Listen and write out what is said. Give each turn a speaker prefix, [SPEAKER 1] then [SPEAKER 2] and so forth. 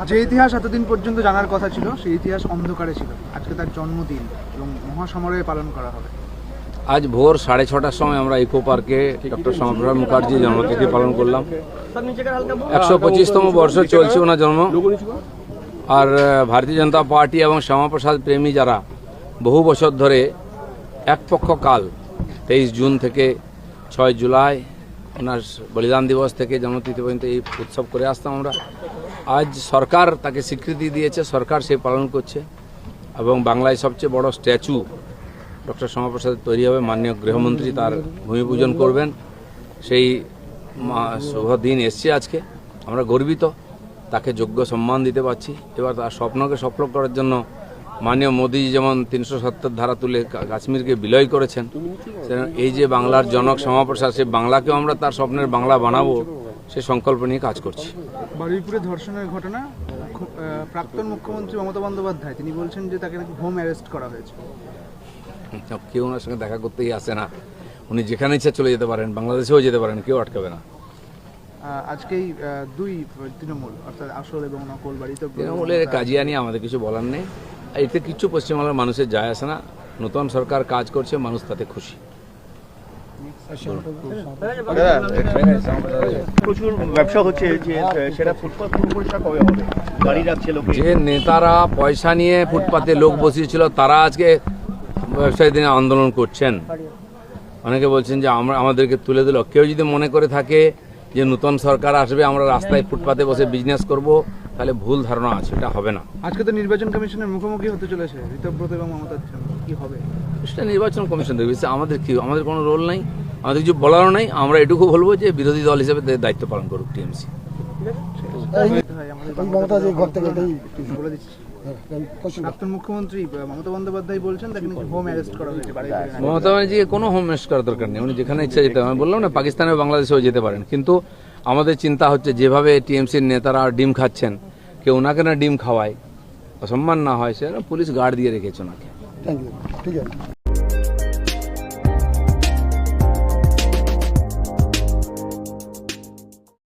[SPEAKER 1] যে ইতিহাস এতদিন পর্যন্ত জানার কথা ছিল সেই ইতিহাস অন্ধকারে ছিল। আজকে তার জন্মদিন এবং মহাসমারোহে পালন করা হবে।
[SPEAKER 2] আজ ভোর 6:30টার সময় আমরা ইকো পার্কে ডক্টর শ্যামাপ্রসাদ মুখার্জি জন্মতিথি পালন করলাম। 125তম বর্ষ চলছে ওনার জন্ম। আর ভারতীয় জনতা পার্টি এবং শ্যামাপ্রসাদ প্রেমী যারা বহু বছর ধরে এক পক্ষ কাল 23 জুন থেকে 6 জুলাই ওনার বলিদান দিবস থেকে জন্মতিথি পর্যন্ত এই উৎসব করে আসতাম আমরা। আজ সরকার তাকে স্বীকৃতি দিয়েছে, সরকার সেই পালন করছে এবং বাংলায় সবচেয়ে বড় স্ট্যাচু ডক্টর শ্যামাপ্রসাদ তৈরি হবে। মাননীয় গৃহমন্ত্রী তার ভূমি পূজন করবেন। সেই শুভ দিন এসছে আজকে, আমরা গর্বিত, তাকে যোগ্য সম্মান দিতে পারছি। এবার তার স্বপ্নকে সফল করার জন্য মাননীয় মোদী যেমন 370 ধারা তুলে কাশ্মীরকে বিলয় করেছেন, এই যে বাংলার জনক শ্যামাপ্রসাদ, সেই বাংলাকেও আমরা তার স্বপ্নের বাংলা বানাবো, সে সংকল্প নিয়ে কাজ করছি।
[SPEAKER 1] বারুইপুরে ধর্ষণের ঘটনা, প্রাক্তন মুখ্যমন্ত্রী মমতা বন্দ্যোপাধ্যায় তিনি বলছেন যে তাকে নাকি হোম অ্যারেস্ট করা হয়েছে।
[SPEAKER 2] কেউ ওনার সঙ্গে দেখা করতেই আসে না, উনি যেখানে ইচ্ছা চলে যেতে পারেন, বাংলাদেশেও যেতে পারেন, কেউ আটকাবে না।
[SPEAKER 1] আজকেই দুই তৃণমূল অর্থাৎ আসল এবং নকল বাড়িতে
[SPEAKER 2] তৃণমূলের কাজিয়া নিয়ে আমাদের কিছু বলার নেই। এতে কিছু পশ্চিমবাংলার মানুষের যায় আসে না। নতুন সরকার কাজ করছে, মানুষ তাতে খুশি।
[SPEAKER 3] প্রচুর ব্যবসা হচ্ছে, যে সেটা ফুটপাত পরিষ্কার কবে হবে? গাড়ি রাখছে লোকে।
[SPEAKER 2] যে নেতারা পয়সা নিয়ে ফুটপাতে লোক বসিয়েছিল তারা আজকে ব্যবসায়ী দিনে আন্দোলন করছেন। অনেকে বলছেন যে আমাদেরকে তুলে দিল। কেউ যদি মনে করে থাকে যে নতুন সরকার আসবে আমরা রাস্তায় ফুটপাতে বসে বিজনেস করব, তাহলে ভুল ধারণা আছে, এটা হবে না।
[SPEAKER 1] আজকে তো নির্বাচন কমিশনের মুখোমুখি হতে চলেছে ঋতব্রত এবং মমতার জন্য, কি হবে?
[SPEAKER 2] সেটা নির্বাচন কমিশন দেখবে। আমাদের কি, আমাদের কোনো রোল নাই, আমাদের কিছু বলারও নাই। আমরা এটুকু বলবো যে বিরোধী দল হিসেবে দায়িত্ব পালন করুক টিএমসি।
[SPEAKER 1] প্রাক্তন মুখ্যমন্ত্রী মমতা বন্দ্যোপাধ্যায় বলছেন তাকে নাকি হোম অ্যারেস্ট করা হয়েছে।
[SPEAKER 2] মমতা ব্যানার্জিকে কোনো হোম অ্যারেস্ট করার দরকার নেই, উনি যেখানে ইচ্ছা যেতে পারেন। বললাম না, পাকিস্তানে বাংলাদেশেও যেতে পারেন। কিন্তু আমাদের চিন্তা হচ্ছে যেভাবে টিএমসির নেতারা ডিম খাচ্ছেন, কেউ ওনাকে না ডিম খাওয়ায়, অসম্মান না হয়, সে পুলিশ গার্ড দিয়ে রেখেছে ওনাকে।
[SPEAKER 4] থ্যাংক ইউ, ঠিক আছে।